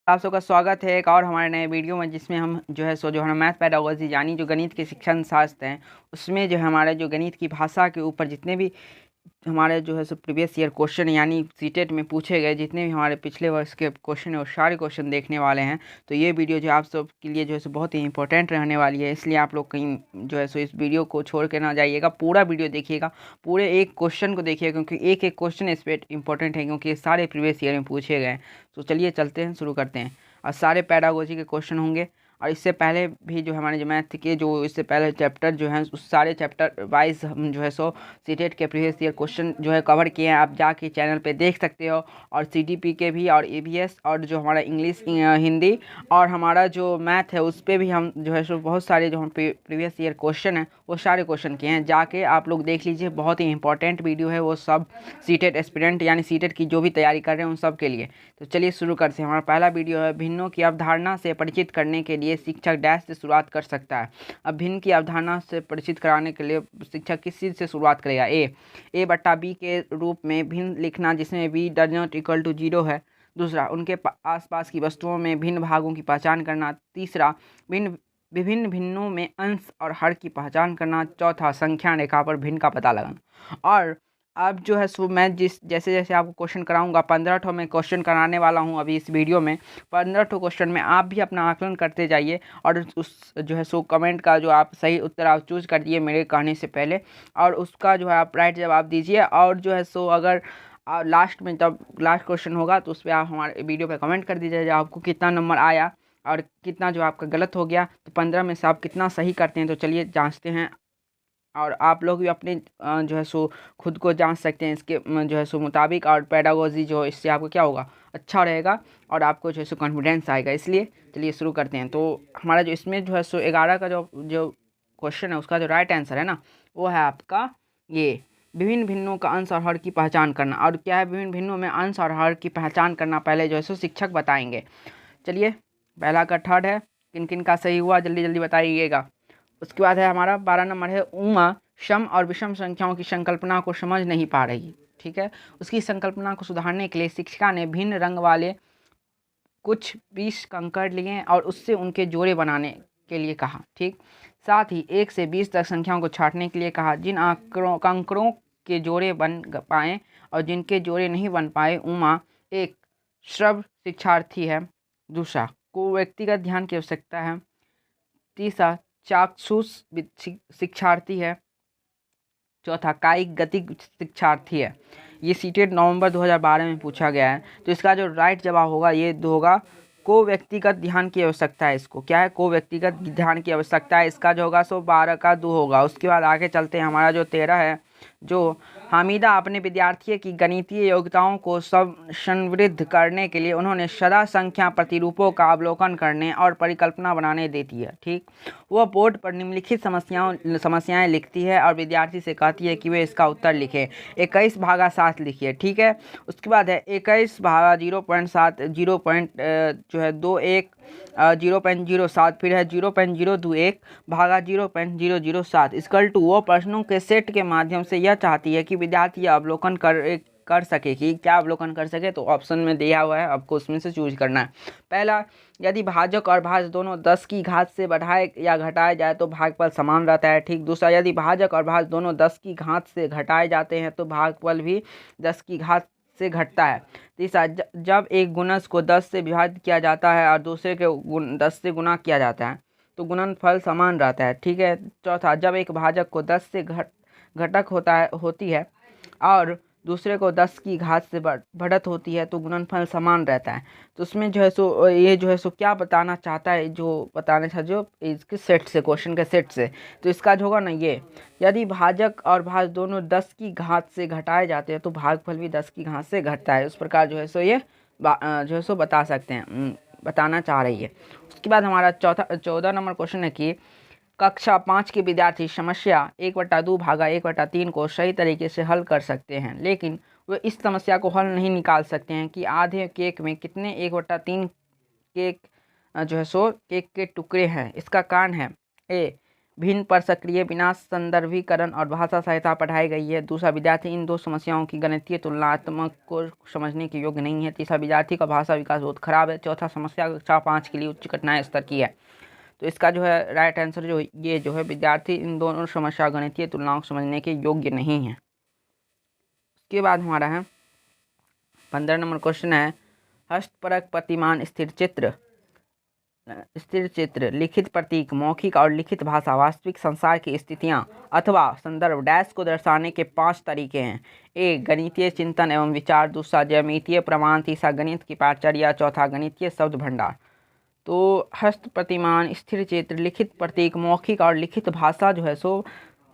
आप सबका स्वागत है एक और हमारे नए वीडियो में, जिसमें हम जो है मैथ पेडागोजी यानी जो गणित के शिक्षण शास्त्र हैं उसमें जो है हमारे जो गणित की भाषा के ऊपर जितने भी हमारे प्रीवियस ईयर क्वेश्चन यानी सीटेट में पूछे गए जितने भी हमारे पिछले वर्ष के क्वेश्चन है वो सारे क्वेश्चन देखने वाले हैं। तो ये वीडियो जो आप सब के लिए बहुत ही इंपॉर्टेंट रहने वाली है, इसलिए आप लोग कहीं इस वीडियो को छोड़ के ना जाइएगा, पूरा वीडियो देखिएगा, पूरे एक क्वेश्चन को देखिएगा, क्योंकि एक एक क्वेश्चन इस पर इंपॉर्टेंट है क्योंकि ये सारे प्रीवियस ईयर में पूछे गए हैं। तो चलिए चलते हैं, शुरू करते हैं। और सारे पैडागोजी के क्वेश्चन होंगे, और इससे पहले भी जो हमारे मैथ के इससे पहले चैप्टर जो हैं उस सारे चैप्टर वाइज हम सीटेट के प्रीवियस ईयर क्वेश्चन कवर किए हैं। आप जाके चैनल पे देख सकते हो, और सीडीपी के भी, और ईवीएस, और जो हमारा इंग्लिश, हिंदी, और हमारा जो मैथ है उस पर भी हम बहुत सारे जो हम प्रीवियस ईयर क्वेश्चन हैं वो सारे क्वेश्चन किए हैं। जाके आप लोग देख लीजिए, बहुत ही इंपॉर्टेंट वीडियो है वो सब, सीटेट एस्पिरेंट यानी सीटेट की जो भी तैयारी कर रहे हैं उन सब के लिए। तो चलिए शुरू करते हैं। हमारा पहला वीडियो है, भिन्नों की अवधारणा से परिचित करने के लिए शिक्षक डैश से शुरुआत कर सकता है। अब भिन्न की अवधारणा से परिचित कराने के लिए शिक्षक किस चीज़ से शुरुआत करेगा? ए बट्टा बी के रूप में भिन्न लिखना जिसमें B does not equal to 0 है। दूसरा, उनके आसपास की वस्तुओं में भिन्न भागों की पहचान करना। तीसरा, विभिन्न भिन्नों में अंश और हर की पहचान करना। चौथा, संख्या रेखा पर भिन्न का पता लगाना। और अब मैं जैसे जैसे आपको क्वेश्चन कराऊंगा, 15 में क्वेश्चन कराने वाला हूं अभी इस वीडियो में। 15 क्वेश्चन में आप भी अपना आकलन करते जाइए, और उस कमेंट का जो आप सही उत्तर आप चूज कर दिए मेरे कहने से पहले, और उसका आप राइट जवाब दीजिए। और अगर लास्ट में जब लास्ट क्वेश्चन होगा तो उस पर आप हमारे वीडियो पे कमेंट कर दीजिए आपको कितना नंबर आया और कितना आपका गलत हो गया। तो 15 में से आप कितना सही करते हैं, तो चलिए जांचते हैं। और आप लोग भी अपने खुद को जांच सकते हैं इसके मुताबिक, और पेडागोजी इससे आपको क्या होगा, अच्छा रहेगा, और आपको कॉन्फिडेंस आएगा। इसलिए चलिए शुरू करते हैं। तो हमारा इसमें 11 का जो क्वेश्चन है उसका जो राइट आंसर है ना, वो है आपका ये, विभिन्न भिन्नों का अंश और हर की पहचान करना। और क्या है विभिन्न भिन्नों में अंश और हर की पहचान करना, पहले शिक्षक बताएंगे। चलिए, पहला का थर्ड है, किन किन का सही हुआ जल्दी जल्दी बताइएगा। उसके बाद है हमारा 12 नंबर है, उमा सम और विषम संख्याओं की संकल्पना को समझ नहीं पा रही। ठीक है, उसकी संकल्पना को सुधारने के लिए शिक्षिका ने भिन्न रंग वाले कुछ 20 कंकड़ लिए और उससे उनके जोड़े बनाने के लिए कहा। ठीक, साथ ही 1 से 20 तक संख्याओं को छांटने के लिए कहा। जिन कंकड़ों के जोड़े बन पाए और जिनके जोड़े नहीं बन पाए, उमा एक श्रव्य शिक्षार्थी है। दूसरा, को व्यक्तिगत ध्यान की आवश्यकता है। तीसरा, चाक्षुष शिक्षार्थी है। चौथा, कायिक गतिक शिक्षार्थी है। ये सीटेट नवंबर 2012 में पूछा गया है। तो इसका जो राइट जवाब होगा ये होगा, को व्यक्तिगत ध्यान की आवश्यकता है। इसको क्या है, को व्यक्तिगत ध्यान की आवश्यकता है। इसका जो होगा 12 का 2 होगा। उसके बाद आगे चलते हैं, हमारा जो 13 है, जो हामिदा अपने विद्यार्थियों की गणितीय योग्यताओं को संवृद्ध करने के लिए उन्होंने सदा संख्या प्रतिरूपों का अवलोकन करने और परिकल्पना बनाने देती है। ठीक, वह बोर्ड पर निम्नलिखित समस्याएं लिखती है और विद्यार्थी से कहती है कि वे इसका उत्तर लिखें। 21 भागा 7 लिखिए। ठीक है, उसके बाद है 21 भागा 0.7 21 0.07, फिर है 0.021 भागा 0.007 इक्वल टू, वो प्रश्नों के सेट के माध्यम से यह चाहती है कि विद्यार्थी अवलोकन कर सके। कि क्या अवलोकन कर सके, तो ऑप्शन में दिया हुआ है, आपको उसमें से चूज करना है। पहला, यदि भाजक और भाज्य दोनों 10 की घात से बढ़ाए या घटाए जाए तो भागफल समान रहता है। ठीक, दूसरा, यदि भाजक और भाज्य दोनों 10 की घात से घटाए जाते हैं तो भागफल भी 10 की घात से घटता है। तीसरा, जब एक गुणज को 10 से विभाजित किया जाता है और दूसरे के 10 से गुना किया जाता है तो गुणनफल समान रहता है। ठीक है, चौथा, जब एक भाजक को 10 से घटक होती है और दूसरे को 10 की घात से बढ़त होती है तो गुणनफल समान रहता है। तो उसमें ये क्या बताना चाहता है, इसके सेट से, क्वेश्चन के सेट से। तो इसका जो होगा ना, ये यदि भाजक और भाज्य दोनों 10 की घात से घटाए जाते हैं तो भागफल भी 10 की घात से घटता है। उस प्रकार ये बता सकते हैं, बताना चाह रही है। उसके बाद हमारा 14 नंबर क्वेश्चन है कि कक्षा 5 के विद्यार्थी समस्या 1/2 भागा 1/3 को सही तरीके से हल कर सकते हैं, लेकिन वे इस समस्या को हल नहीं निकाल सकते हैं कि आधे केक में कितने 1/3 केक केक के टुकड़े हैं। इसका कारण है, ए भिन्न पर सक्रिय बिना संदर्भीकरण और भाषा सहायता पढ़ाई गई है। दूसरा, विद्यार्थी इन दो समस्याओं की गणितीय तुलनात्मक को समझने के योग्य नहीं है। तीसरा, विद्यार्थी का भाषा विकास बहुत खराब है। चौथा, समस्या कक्षा 5 के लिए उच्च कठिनाई स्तर की है। तो इसका जो है राइट आंसर जो ये जो है, विद्यार्थी इन दोनों समस्या गणितीय तुलनाओं को समझने के योग्य नहीं है। उसके बाद हमारा है 15 नंबर क्वेश्चन है, हस्तपरक प्रतिमान स्थिर चित्र, लिखित प्रतीक, मौखिक और लिखित भाषा, वास्तविक संसार की स्थितियां अथवा संदर्भ डैश को दर्शाने के 5 तरीके हैं। एक, गणितीय चिंतन एवं विचार। दूसरा, ज्यामितीय प्रमाण। तीसरा, गणित की पाठचर्या। चौथा, गणितीय शब्द भंडार। तो हस्त प्रतिमान, स्थिर चित्र, लिखित प्रतीक, मौखिक और लिखित भाषा जो है सो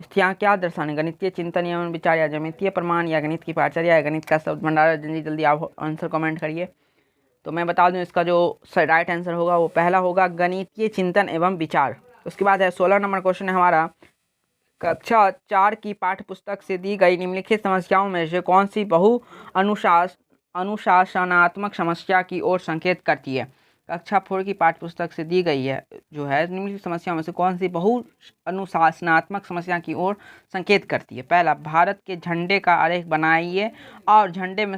स्थितियाँ क्या दर्शाने, गणितीय चिंतन एवं विचार या ज्यामितीय प्रमाण या गणित की पाठचर्या या गणित का शब्द भंडार। जल्दी जल्दी आप आंसर कमेंट करिए। तो मैं बता दूं इसका जो राइट आंसर होगा वो पहला होगा, गणितीय चिंतन एवं विचार। उसके बाद है 16 नंबर क्वेश्चन है हमारा, कक्षा 4 की पाठ्य पुस्तक से दी गई निम्नलिखित समस्याओं में से कौन सी बहु अनुशासनात्मक समस्या की ओर संकेत करती है। कक्षा 4 की पाठ्य पुस्तक से दी गई है जो है, निम्नलिखित समस्याओं में से कौन सी बहु अनुशासनात्मक समस्या की ओर संकेत करती है। पहला, भारत के झंडे का आरेख बनाइए और झंडे में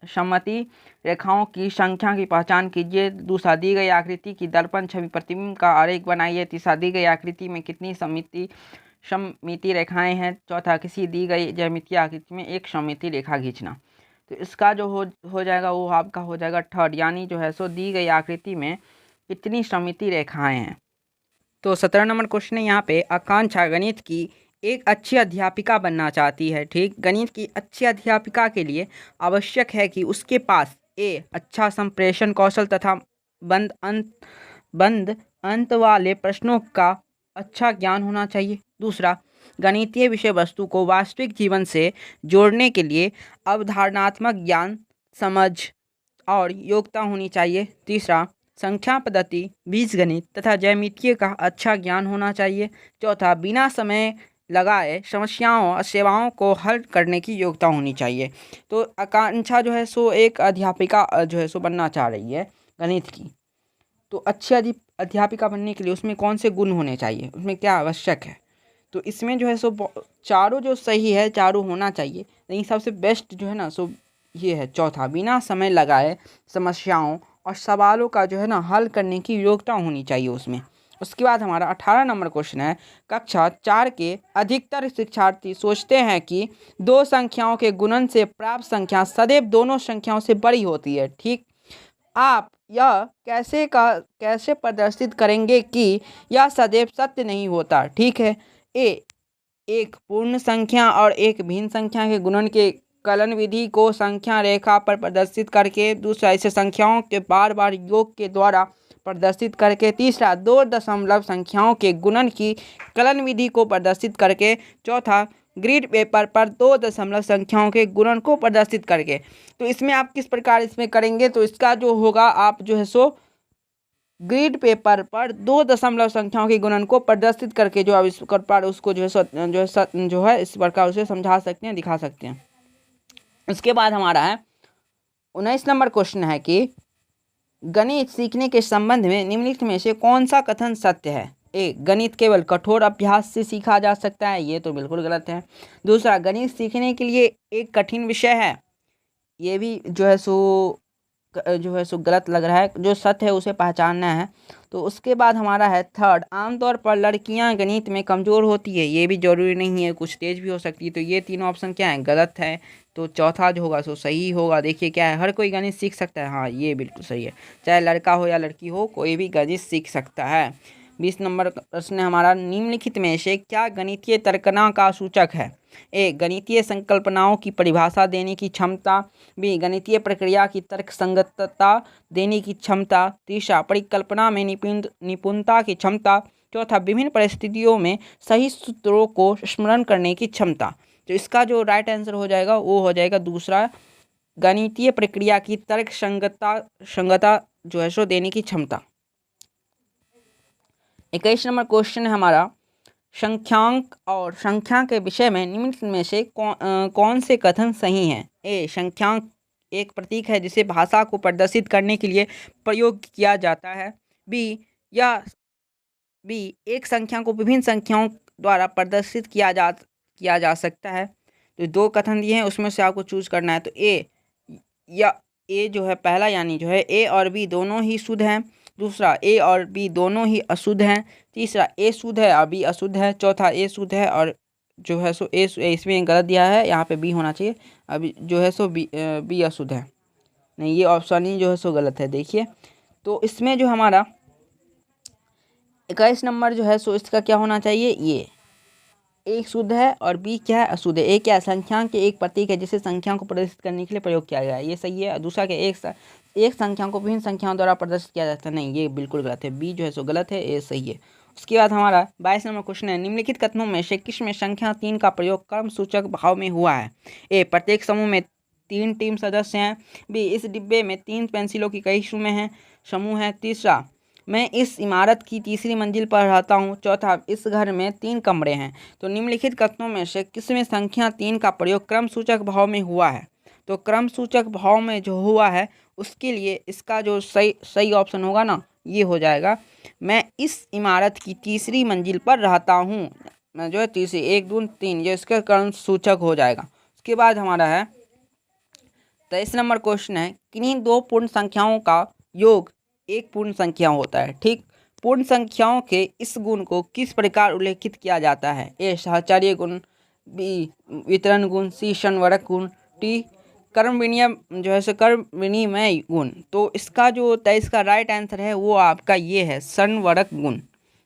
सम्मति रेखाओं की संख्या की पहचान कीजिए। दूसरा, दी गई आकृति की दर्पण छवि प्रतिबिंब का आरेख बनाइए। तीसरा, दी गई आकृति में कितनी सममिति रेखाएं हैं। चौथा, किसी दी गई ज्यामितीय आकृति में एक सममिति रेखा खींचना। तो इसका जो हो जाएगा वो आपका हो जाएगा थर्ड, यानी जो है सो दी गई आकृति में कितनी सममिति रेखाएं हैं। तो 17 नंबर क्वेश्चन है यहाँ पे, आकांक्षा गणित की एक अच्छी अध्यापिका बनना चाहती है। ठीक, गणित की अच्छी अध्यापिका के लिए आवश्यक है कि उसके पास अच्छा संप्रेषण कौशल तथा बंद अंत वाले प्रश्नों का अच्छा ज्ञान होना चाहिए। दूसरा, गणितीय विषय वस्तु को वास्तविक जीवन से जोड़ने के लिए अवधारणात्मक ज्ञान, समझ और योग्यता होनी चाहिए। तीसरा, संख्या पद्धति, बीजगणित तथा ज्यामितीय का अच्छा ज्ञान होना चाहिए। चौथा, बिना समय लगाए समस्याओं और सेवाओं को हल करने की योग्यता होनी चाहिए। तो आकांक्षा जो है सो एक अध्यापिका जो है सो बनना चाह रही है गणित की। तो अच्छी अध्यापिका बनने के लिए उसमें कौन से गुण होने चाहिए, उसमें क्या आवश्यक है। तो इसमें जो है सो चारों जो सही है, चारों होना चाहिए, लेकिन सबसे बेस्ट जो है ना सो ये है चौथा, बिना समय लगाए समस्याओं और सवालों का जो है ना हल करने की योग्यता होनी चाहिए उसमें। उसके बाद हमारा 18 नंबर क्वेश्चन है, कक्षा 4 के अधिकतर शिक्षार्थी सोचते हैं कि दो संख्याओं के गुणन से प्राप्त संख्या सदैव दोनों संख्याओं से बड़ी होती है। ठीक, आप यह कैसे प्रदर्शित करेंगे कि यह सदैव सत्य नहीं होता। ठीक है, एक पूर्ण संख्या और एक भिन्न संख्या के गुणन के कलन विधि को संख्या रेखा पर प्रदर्शित करके। दूसरा, इसे संख्याओं के बार बार योग के द्वारा प्रदर्शित करके। तीसरा, दो दशमलव संख्याओं के गुणन की कलन विधि को प्रदर्शित करके। चौथा, ग्रिड पेपर पर दो दशमलव संख्याओं के गुणन को प्रदर्शित करके। तो इसमें आप किस प्रकार इसमें करेंगे, तो इसका जो होगा आप जो है सो ग्रिड पेपर पर दो दशमलव संख्याओं के गुणन को प्रदर्शित करके जो आप इस प्रकार उसको जो है इस प्रकार उसे समझा सकते हैं, दिखा सकते हैं। उसके बाद हमारा है 19 नंबर क्वेश्चन है कि गणित सीखने के संबंध में निम्नलिखित में से कौन सा कथन सत्य है। गणित केवल कठोर अभ्यास से सीखा जा सकता है, ये तो बिल्कुल गलत है। दूसरा, गणित सीखने के लिए एक कठिन विषय है, ये भी जो है सो गलत लग रहा है। जो सत्य है उसे पहचानना है। तो उसके बाद हमारा है थर्ड, आमतौर पर लड़कियां गणित में कमज़ोर होती है, ये भी जरूरी नहीं है, कुछ तेज भी हो सकती है। तो ये तीनों ऑप्शन क्या है, गलत है। तो चौथा जो होगा सो सही होगा। देखिए क्या है, हर कोई गणित सीख सकता है, हाँ ये बिल्कुल सही है, चाहे लड़का हो या लड़की हो, कोई भी गणित सीख सकता है। 20 नंबर प्रश्न है हमारा, निम्नलिखित में से क्या गणितीय तर्कना का सूचक है। गणितीय संकल्पनाओं की परिभाषा देने की क्षमता। बी, गणितीय प्रक्रिया की तर्क संगतता देने की क्षमता। तीसरा, परिकल्पना में निपुणता की क्षमता। चौथा, विभिन्न परिस्थितियों में सही सूत्रों को स्मरण करने की क्षमता। तो इसका जो राइट आंसर हो जाएगा वो हो जाएगा दूसरा, गणितीय प्रक्रिया की तर्क संगतता जो है सो देने की क्षमता। 21 नंबर क्वेश्चन है हमारा, संख्यांक और संख्या के विषय में निम्नलिखित में से कौन से कथन सही हैं। संख्यांक एक प्रतीक है जिसे भाषा को प्रदर्शित करने के लिए प्रयोग किया जाता है। बी, यह बी एक संख्या को विभिन्न संख्याओं द्वारा प्रदर्शित किया जा सकता है। तो दो कथन दिए हैं, उसमें से आपको चूज करना है। तो ए जो है पहला, यानी जो है ए और बी दोनों ही शुद्ध हैं। दूसरा, ए और बी दोनों ही अशुद्ध हैं। तीसरा, ए शुद्ध है और बी अशुद्ध है। चौथा, ए शुद्ध है और जो है सो इसमें गलत दिया है, यहाँ पे बी होना चाहिए। अभी जो है सो बी अशुद्ध है, नहीं ये ऑप्शन ही जो है सो गलत है। देखिए, तो इसमें जो हमारा 21 नंबर जो है सो इसका क्या होना चाहिए, ये एक शुद्ध है और बी क्या है, अशुद्ध है। एक क्या है, संख्या के एक प्रतीक है जिसे संख्या को प्रदर्शित करने के लिए प्रयोग किया गया है, ये सही है। दूसरा क्या, एक संख्या को विभिन्न संख्याओं द्वारा प्रदर्शित किया जाता है, नहीं ये बिल्कुल गलत है, बी जो है सो गलत है, ए सही है। उसके बाद हमारा 22 नंबर क्वेश्चन है, निम्नलिखित कथनों में से किसमें संख्या 3 का प्रयोग क्रम सूचक भाव में हुआ है। ए प्रत्येक समूह में 3 टीम सदस्य हैं। बी इस डिब्बे में 3 पेंसिलों की कई समूह हैं। तीसरा, मैं इस इमारत की तीसरी मंजिल पर रहता हूँ। चौथा, इस घर में 3 कमरे हैं। तो निम्नलिखित कथनों में से किसमें संख्या 3 का प्रयोग क्रम सूचक भाव में हुआ है। तो क्रम सूचक भाव में जो हुआ है उसके लिए इसका जो सही ऑप्शन होगा ना, ये हो जाएगा, मैं इस इमारत की तीसरी मंजिल पर रहता हूँ। मैं जो है तीसरी, 1 2 3, ये इसका क्रम सूचक हो जाएगा। उसके बाद हमारा है 23 नंबर क्वेश्चन है, किन्हीं 2 पूर्ण संख्याओं का योग एक पूर्ण संख्या होता है। ठीक, पूर्ण संख्याओं के इस गुण को किस प्रकार उल्लेखित किया जाता है। ए साहचर्य गुण, बी वितरण गुण, सी संवरक गुण, डी कर्म विनिमय गुण। तो इसका जो 23 का राइट आंसर है वो आपका ये है, संवरक गुण।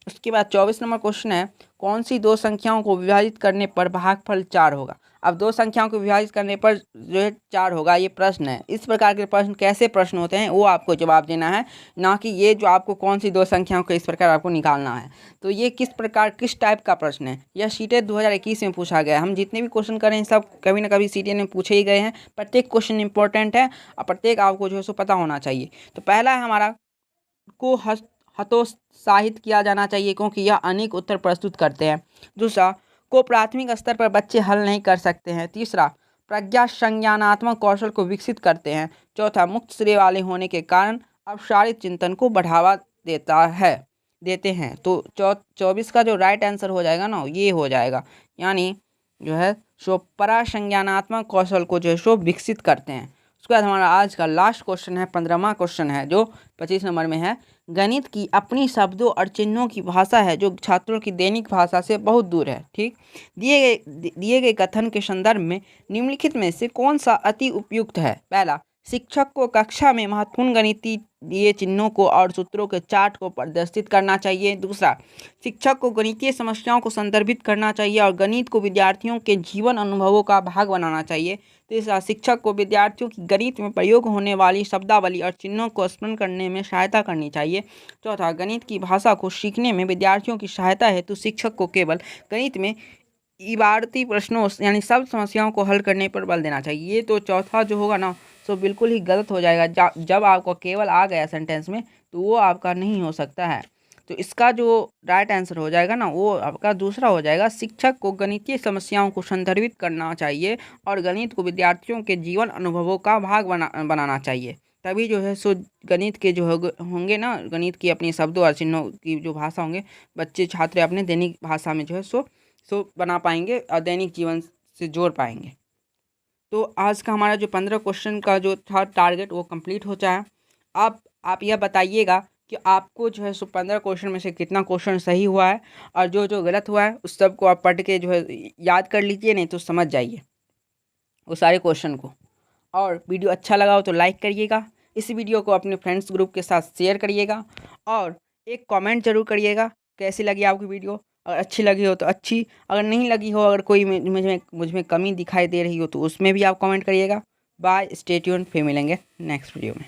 उसके बाद 24 नंबर क्वेश्चन है, कौन सी 2 संख्याओं को विभाजित करने पर भागफल 4 होगा। अब 2 संख्याओं को विभाजित करने पर जो है 4 होगा, ये प्रश्न है। इस प्रकार के प्रश्न कैसे प्रश्न होते हैं वो आपको जवाब देना है, ना कि ये जो आपको कौन सी 2 संख्याओं को इस प्रकार आपको निकालना है। तो ये किस टाइप का प्रश्न है, यह सीटेट 2021 में पूछा गया है। हम जितने भी क्वेश्चन कर रहे हैं सब कभी ना कभी सीटेट में पूछे ही गए हैं। प्रत्येक क्वेश्चन इंपॉर्टेंट है और प्रत्येक आपको जो है सो पता होना चाहिए। तो पहला है हमारा, को हतोत्साहित किया जाना चाहिए क्योंकि यह अनेक उत्तर प्रस्तुत करते हैं। दूसरा, को प्राथमिक स्तर पर बच्चे हल नहीं कर सकते हैं। तीसरा, प्रज्ञा संज्ञानात्मक कौशल को विकसित करते हैं। चौथा, मुक्त श्रेय वाले होने के कारण अपसारित चिंतन को बढ़ावा देते हैं। तो 24 का जो राइट आंसर हो जाएगा ना, ये हो जाएगा, यानी जो है सो परासंज्ञानात्मक कौशल को जो है सो विकसित करते हैं। उसके बाद हमारा आज का लास्ट क्वेश्चन है, 15वां क्वेश्चन है जो 25 नंबर में है, गणित की अपनी शब्दों और चिन्हों की भाषा है जो छात्रों की दैनिक भाषा से बहुत दूर है। ठीक, दिए गए कथन के संदर्भ में निम्नलिखित में से कौन सा अति उपयुक्त है। पहला, शिक्षक को कक्षा में महत्वपूर्ण गणितीय चिन्हों को और सूत्रों के चार्ट को प्रदर्शित करना चाहिए। दूसरा, शिक्षक को गणितीय समस्याओं को संदर्भित करना चाहिए और गणित को विद्यार्थियों के जीवन अनुभवों का भाग बनाना चाहिए। तीसरा, शिक्षक को विद्यार्थियों की गणित में प्रयोग होने वाली शब्दावली और चिन्हों को स्मरण करने में सहायता करनी चाहिए। चौथा, गणित की भाषा को सीखने में विद्यार्थियों की सहायता हेतु शिक्षक को केवल गणित में इबारती प्रश्नों यानी सब समस्याओं को हल करने पर बल देना चाहिए। ये तो चौथा जो होगा ना, सो बिल्कुल ही गलत हो जाएगा। जब आपको केवल आ गया सेंटेंस में तो वो आपका नहीं हो सकता है। तो इसका जो राइट आंसर हो जाएगा ना, वो आपका दूसरा हो जाएगा, शिक्षक को गणितीय समस्याओं को संदर्भित करना चाहिए और गणित को विद्यार्थियों के जीवन अनुभवों का भाग बनाना चाहिए। तभी जो है सो गणित के जो होंगे ना, गणित की अपनी शब्दों और चिन्हों की जो भाषा होंगे, बच्चे छात्र अपने दैनिक भाषा में जो है सो बना पाएंगे और दैनिक जीवन से जोड़ पाएंगे। तो आज का हमारा जो 15 क्वेश्चन का जो था टारगेट वो कंप्लीट हो जाए। आप यह बताइएगा कि आपको जो है सो 15 क्वेश्चन में से कितना क्वेश्चन सही हुआ है और जो गलत हुआ है उस सब को आप पढ़ के जो है याद कर लीजिए, नहीं तो समझ जाइए वो सारे क्वेश्चन को। और वीडियो अच्छा लगा हो तो लाइक करिएगा, इस वीडियो को अपने फ्रेंड्स ग्रुप के साथ शेयर करिएगा और एक कमेंट जरूर करिएगा कैसी लगी आपकी वीडियो। अगर अच्छी लगी हो तो अच्छी, अगर नहीं लगी हो, अगर कोई मुझ में कमी दिखाई दे रही हो तो उसमें भी आप कमेंट करिएगा। बाय, स्टे ट्यून्ड, फिर मिलेंगे नेक्स्ट वीडियो में।